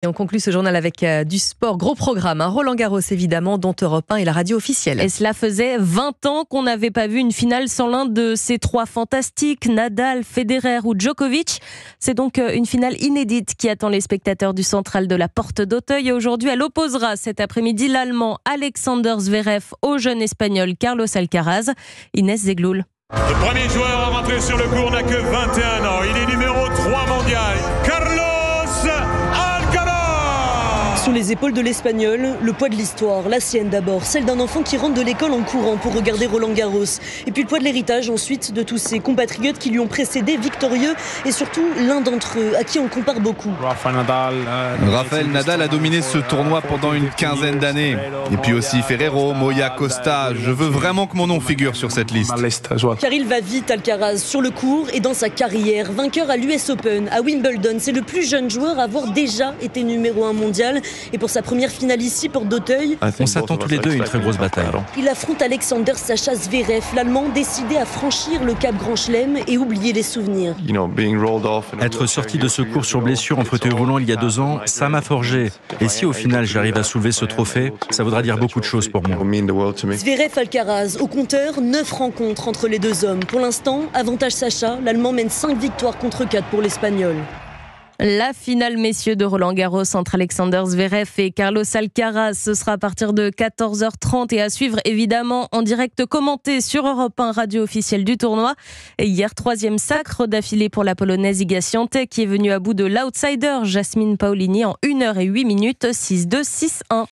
Et on conclut ce journal avec du sport, gros programme. Roland Garros évidemment, dont Europe 1 est la radio officielle. Et cela faisait 20 ans qu'on n'avait pas vu une finale sans l'un de ces trois fantastiques, Nadal, Federer ou Djokovic. C'est donc une finale inédite qui attend les spectateurs du central de la Porte d'Auteuil. Et aujourd'hui, elle opposera cet après-midi l'Allemand Alexander Zverev au jeune Espagnol Carlos Alcaraz. Inès Zegloul. Le premier joueur à rentrer sur le court n'a que 21 ans. Il est numéro 3 mondial. Carlos Alcaraz! Sur les épaules de l'Espagnol, le poids de l'histoire, la sienne d'abord, celle d'un enfant qui rentre de l'école en courant pour regarder Roland Garros. Et puis le poids de l'héritage ensuite de tous ses compatriotes qui lui ont précédé, victorieux, et surtout l'un d'entre eux à qui on compare beaucoup. Rafael Nadal a dominé ce tournoi pendant une quinzaine d'années. Et puis aussi Ferrero, Moya, Costa. Je veux vraiment que mon nom figure sur cette liste. Car il va vite, Alcaraz, sur le court et dans sa carrière. Vainqueur à l'US Open, à Wimbledon. C'est le plus jeune joueur à avoir déjà été numéro 1 mondial. Et pour sa première finale ici, Porte d'Auteuil, on s'attend tous les deux à une très grosse bataille. il affronte Alexander Sacha Zverev, l'Allemand décidé à franchir le cap Grand Chelem et oublier les souvenirs. Être sorti de ce cours sur blessure en fauteuil roulant il y a 2 ans, ça m'a forgé. Et si au final j'arrive à soulever ce trophée, ça voudra dire beaucoup de choses pour moi. Zverev Alcaraz, au compteur, 9 rencontres entre les deux hommes. Pour l'instant, avantage Sacha, l'Allemand mène 5 victoires contre 4 pour l'Espagnol. La finale, messieurs, de Roland Garros entre Alexander Zverev et Carlos Alcaraz, ce sera à partir de 14h30 et à suivre évidemment en direct commenté sur Europe 1, radio officielle du tournoi. Et hier, 3e sacre d'affilée pour la Polonaise Iga Świątek qui est venue à bout de l'outsider Jasmine Paolini en 1h08, 6-2, 6-1.